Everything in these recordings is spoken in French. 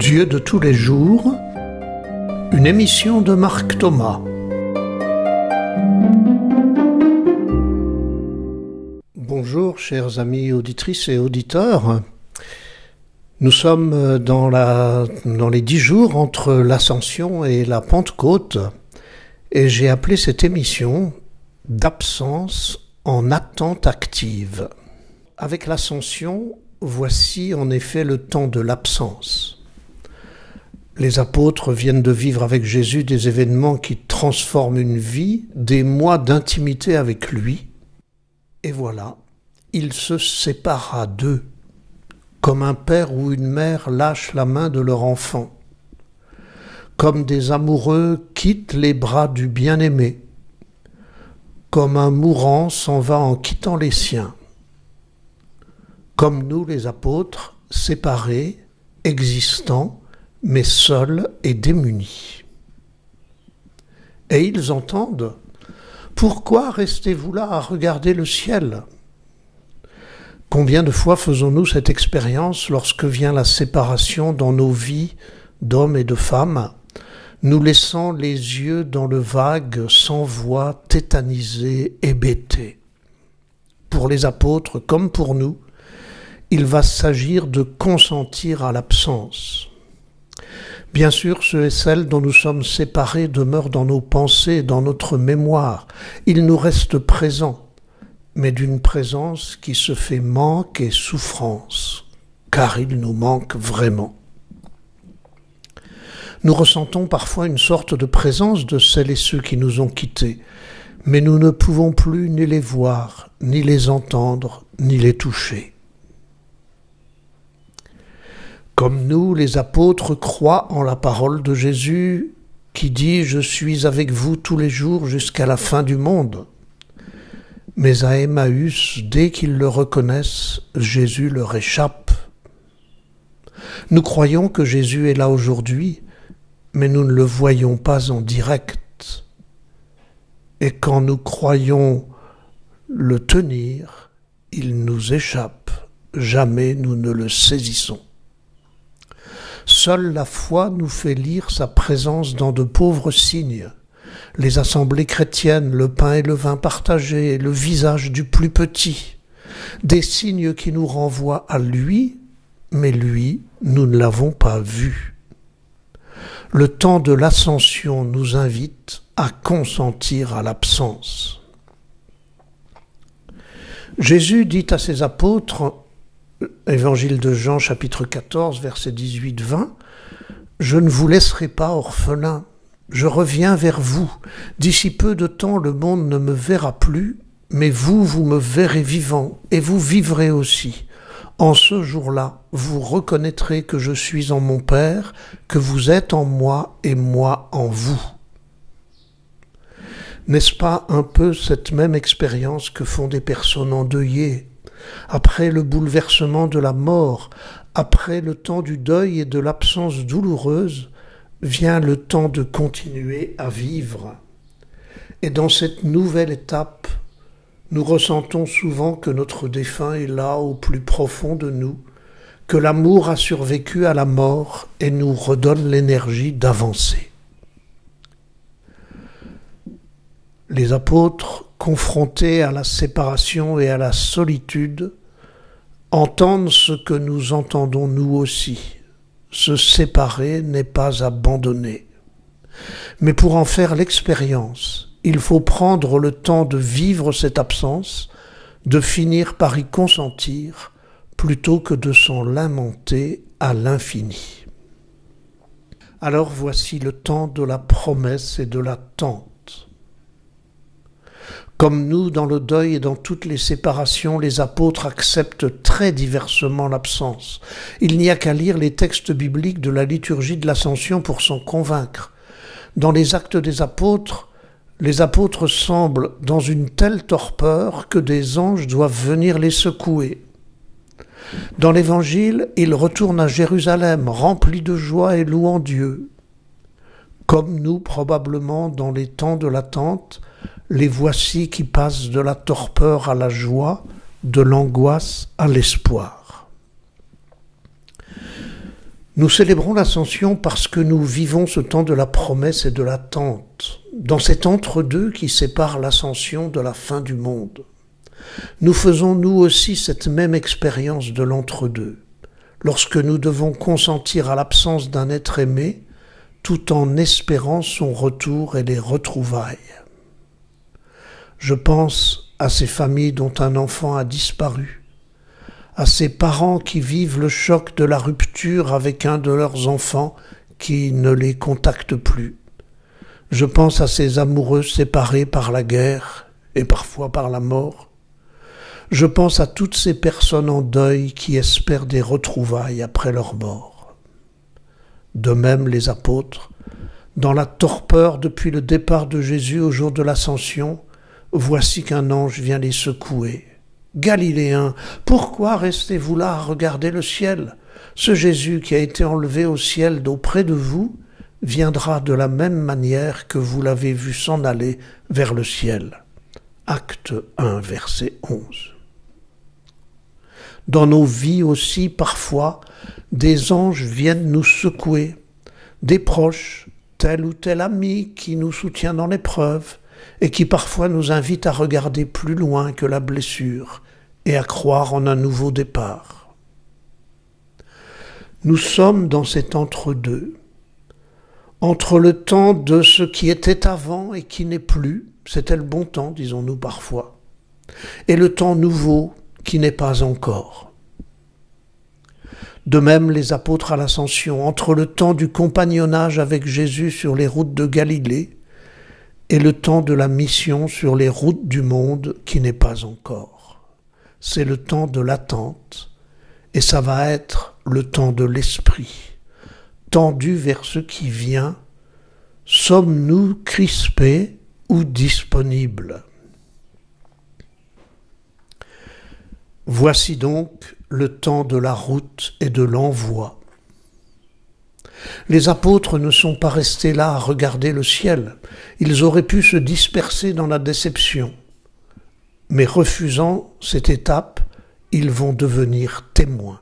Dieu de tous les jours, une émission de Marc Thomas. Bonjour chers amis auditrices et auditeurs. Nous sommes dans les 10 jours entre l'Ascension et la Pentecôte et j'ai appelé cette émission « D'absence en attente active ». Avec l'Ascension, voici en effet le temps de l'absence. Les apôtres viennent de vivre avec Jésus des événements qui transforment une vie, des mois d'intimité avec lui. Et voilà, il se sépara d'eux, comme un père ou une mère lâche la main de leur enfant, comme des amoureux quittent les bras du bien-aimé, comme un mourant s'en va en quittant les siens. Comme nous les apôtres, séparés, existants, mais seuls et démunis. Et ils entendent « Pourquoi restez-vous là à regarder le ciel ?» Combien de fois faisons-nous cette expérience lorsque vient la séparation dans nos vies d'hommes et de femmes, nous laissant les yeux dans le vague, sans voix, tétanisés, hébétés. Pour les apôtres comme pour nous, il va s'agir de consentir à l'absence. Bien sûr, ceux et celles dont nous sommes séparés demeurent dans nos pensées, dans notre mémoire. Ils nous restent présents, mais d'une présence qui se fait manque et souffrance, car il nous manque vraiment. Nous ressentons parfois une sorte de présence de celles et ceux qui nous ont quittés, mais nous ne pouvons plus ni les voir, ni les entendre, ni les toucher. Comme nous, les apôtres croient en la parole de Jésus qui dit « Je suis avec vous tous les jours jusqu'à la fin du monde ». Mais à Emmaüs, dès qu'ils le reconnaissent, Jésus leur échappe. Nous croyons que Jésus est là aujourd'hui, mais nous ne le voyons pas en direct. Et quand nous croyons le tenir, il nous échappe. Jamais nous ne le saisissons. Seule la foi nous fait lire sa présence dans de pauvres signes. Les assemblées chrétiennes, le pain et le vin partagés, le visage du plus petit. Des signes qui nous renvoient à lui, mais lui, nous ne l'avons pas vu. Le temps de l'ascension nous invite à consentir à l'absence. Jésus dit à ses apôtres, Évangile de Jean, chapitre 14, versets 18-20, « Je ne vous laisserai pas orphelins, je reviens vers vous. D'ici peu de temps, le monde ne me verra plus, mais vous, vous me verrez vivant, et vous vivrez aussi. En ce jour-là, vous reconnaîtrez que je suis en mon Père, que vous êtes en moi et moi en vous. » N'est-ce pas un peu cette même expérience que font des personnes endeuillées? Après le bouleversement de la mort, après le temps du deuil et de l'absence douloureuse, vient le temps de continuer à vivre. Et dans cette nouvelle étape, nous ressentons souvent que notre défunt est là au plus profond de nous, que l'amour a survécu à la mort et nous redonne l'énergie d'avancer. Les apôtres, confrontés à la séparation et à la solitude, entendent ce que nous entendons nous aussi. Se séparer n'est pas abandonner. Mais pour en faire l'expérience, il faut prendre le temps de vivre cette absence, de finir par y consentir, plutôt que de s'en lamenter à l'infini. Alors voici le temps de la promesse et de l'attente. Comme nous, dans le deuil et dans toutes les séparations, les apôtres acceptent très diversement l'absence. Il n'y a qu'à lire les textes bibliques de la liturgie de l'Ascension pour s'en convaincre. Dans les Actes des Apôtres, les apôtres semblent dans une telle torpeur que des anges doivent venir les secouer. Dans l'Évangile, ils retournent à Jérusalem, remplis de joie et louant Dieu. Comme nous, probablement, dans les temps de l'attente, les voici qui passent de la torpeur à la joie, de l'angoisse à l'espoir. Nous célébrons l'Ascension parce que nous vivons ce temps de la promesse et de l'attente, dans cet entre-deux qui sépare l'Ascension de la fin du monde. Nous faisons nous aussi cette même expérience de l'entre-deux, lorsque nous devons consentir à l'absence d'un être aimé, tout en espérant son retour et les retrouvailles. Je pense à ces familles dont un enfant a disparu, à ces parents qui vivent le choc de la rupture avec un de leurs enfants qui ne les contacte plus. Je pense à ces amoureux séparés par la guerre et parfois par la mort. Je pense à toutes ces personnes en deuil qui espèrent des retrouvailles après leur mort. De même, les apôtres, dans la torpeur depuis le départ de Jésus au jour de l'Ascension, voici qu'un ange vient les secouer. « Galiléens, pourquoi restez-vous là à regarder le ciel ? Ce Jésus qui a été enlevé au ciel d'auprès de vous viendra de la même manière que vous l'avez vu s'en aller vers le ciel. » Acte 1, verset 11. Dans nos vies aussi, parfois, des anges viennent nous secouer, des proches, tel ou tel ami qui nous soutient dans l'épreuve et qui parfois nous invite à regarder plus loin que la blessure et à croire en un nouveau départ. Nous sommes dans cet entre-deux, entre le temps de ce qui était avant et qui n'est plus, c'était le bon temps, disons-nous parfois, et le temps nouveau qui n'est pas encore. De même, les apôtres à l'Ascension, entre le temps du compagnonnage avec Jésus sur les routes de Galilée et le temps de la mission sur les routes du monde qui n'est pas encore. C'est le temps de l'attente et ça va être le temps de l'esprit. Tendu vers ce qui vient, sommes-nous crispés ou disponibles ? Voici donc le temps de la route et de l'envoi. Les apôtres ne sont pas restés là à regarder le ciel. Ils auraient pu se disperser dans la déception. Mais refusant cette étape, ils vont devenir témoins.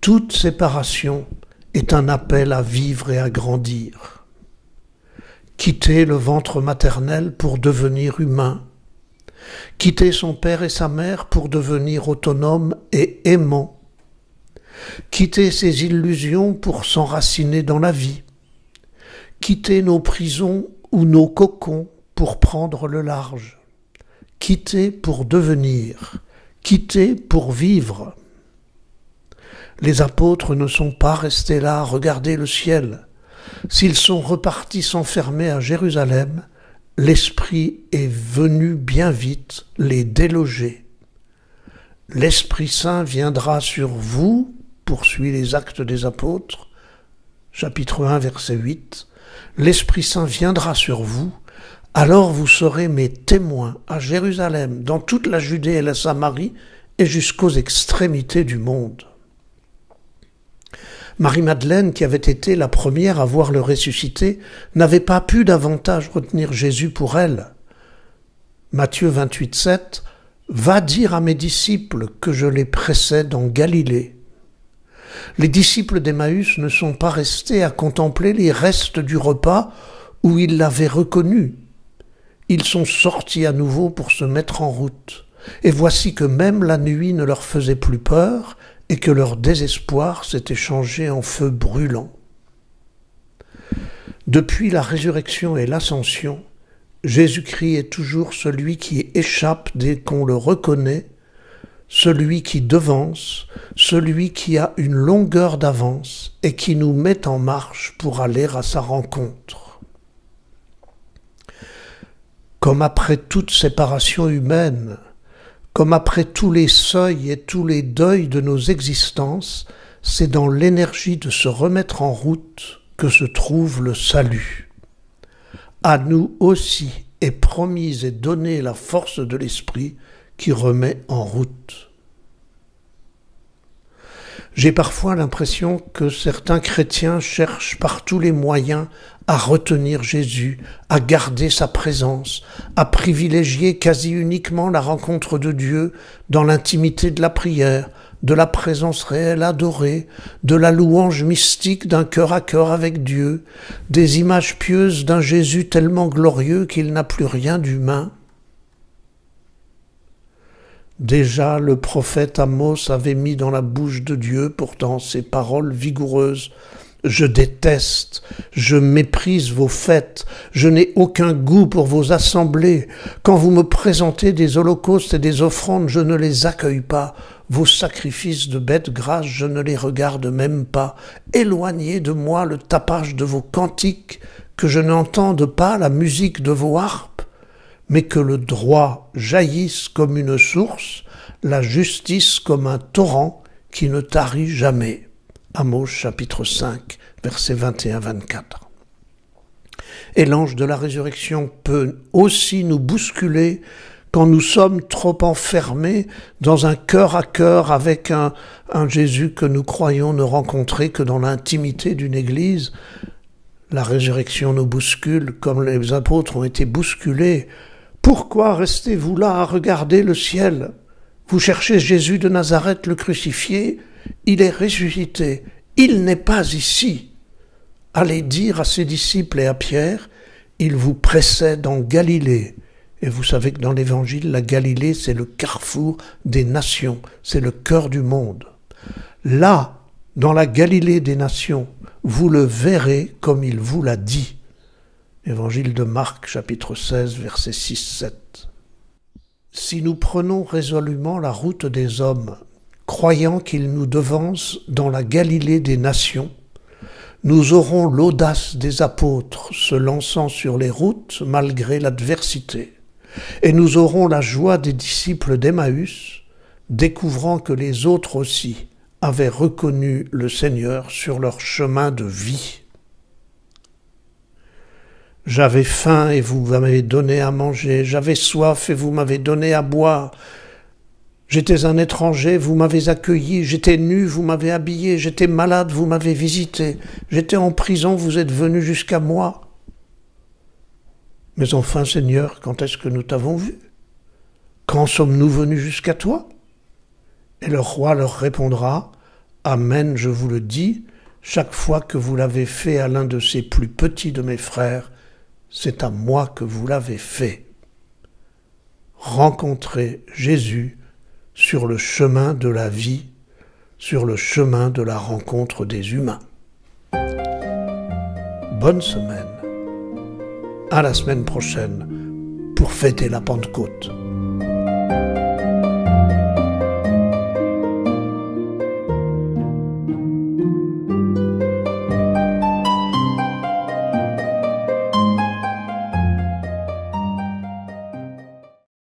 Toute séparation est un appel à vivre et à grandir. Quitter le ventre maternel pour devenir humain. Quitter son père et sa mère pour devenir autonome et aimant. Quitter ses illusions pour s'enraciner dans la vie. Quitter nos prisons ou nos cocons pour prendre le large. Quitter pour devenir. Quitter pour vivre. Les apôtres ne sont pas restés là à regarder le ciel. S'ils sont repartis s'enfermer à Jérusalem, l'Esprit est venu bien vite les déloger. L'Esprit Saint viendra sur vous, poursuit les Actes des Apôtres, chapitre 1, verset 8. L'Esprit Saint viendra sur vous, alors vous serez mes témoins à Jérusalem, dans toute la Judée et la Samarie, et jusqu'aux extrémités du monde. Marie-Madeleine, qui avait été la première à voir le ressuscité, n'avait pas pu davantage retenir Jésus pour elle. Matthieu 28, 7, « Va dire à mes disciples que je les précède en Galilée. » Les disciples d'Emmaüs ne sont pas restés à contempler les restes du repas où ils l'avaient reconnu. Ils sont sortis à nouveau pour se mettre en route. Et voici que même la nuit ne leur faisait plus peur, et que leur désespoir s'était changé en feu brûlant. Depuis la résurrection et l'ascension, Jésus-Christ est toujours celui qui échappe dès qu'on le reconnaît, celui qui devance, celui qui a une longueur d'avance et qui nous met en marche pour aller à sa rencontre. Comme après toute séparation humaine, comme après tous les seuils et tous les deuils de nos existences, c'est dans l'énergie de se remettre en route que se trouve le salut. À nous aussi est promise et donnée la force de l'Esprit qui remet en route. J'ai parfois l'impression que certains chrétiens cherchent par tous les moyens à retenir Jésus, à garder sa présence, à privilégier quasi uniquement la rencontre de Dieu dans l'intimité de la prière, de la présence réelle adorée, de la louange mystique d'un cœur à cœur avec Dieu, des images pieuses d'un Jésus tellement glorieux qu'il n'a plus rien d'humain. Déjà le prophète Amos avait mis dans la bouche de Dieu pourtant ces paroles vigoureuses. Je déteste, je méprise vos fêtes, je n'ai aucun goût pour vos assemblées. Quand vous me présentez des holocaustes et des offrandes, je ne les accueille pas. Vos sacrifices de bêtes grasses, je ne les regarde même pas. Éloignez de moi le tapage de vos cantiques, que je n'entende pas la musique de vos harpes, mais que le droit jaillisse comme une source, la justice comme un torrent qui ne tarit jamais. Amos chapitre 5, versets 21-24. Et l'ange de la résurrection peut aussi nous bousculer quand nous sommes trop enfermés dans un cœur à cœur avec un Jésus que nous croyons ne rencontrer que dans l'intimité d'une église. La résurrection nous bouscule comme les apôtres ont été bousculés. Pourquoi restez-vous là à regarder le ciel? Vous cherchez Jésus de Nazareth le crucifié? Il est ressuscité, il n'est pas ici. Allez dire à ses disciples et à Pierre, il vous précède en Galilée. Et vous savez que dans l'Évangile, la Galilée, c'est le carrefour des nations, c'est le cœur du monde. Là, dans la Galilée des nations, vous le verrez comme il vous l'a dit. Évangile de Marc, chapitre 16, versets 6-7. Si nous prenons résolument la route des hommes, croyant qu'ils nous devancent dans la Galilée des nations, nous aurons l'audace des apôtres se lançant sur les routes malgré l'adversité, et nous aurons la joie des disciples d'Emmaüs, découvrant que les autres aussi avaient reconnu le Seigneur sur leur chemin de vie. J'avais faim et vous m'avez donné à manger, j'avais soif et vous m'avez donné à boire. J'étais un étranger, vous m'avez accueilli, j'étais nu, vous m'avez habillé, j'étais malade, vous m'avez visité, j'étais en prison, vous êtes venu jusqu'à moi. Mais enfin, Seigneur, quand est-ce que nous t'avons vu? Quand sommes-nous venus jusqu'à toi? Et le roi leur répondra, Amen, je vous le dis, chaque fois que vous l'avez fait à l'un de ces plus petits de mes frères, c'est à moi que vous l'avez fait. Rencontrez Jésus sur le chemin de la vie, sur le chemin de la rencontre des humains. Bonne semaine. À la semaine prochaine pour fêter la Pentecôte.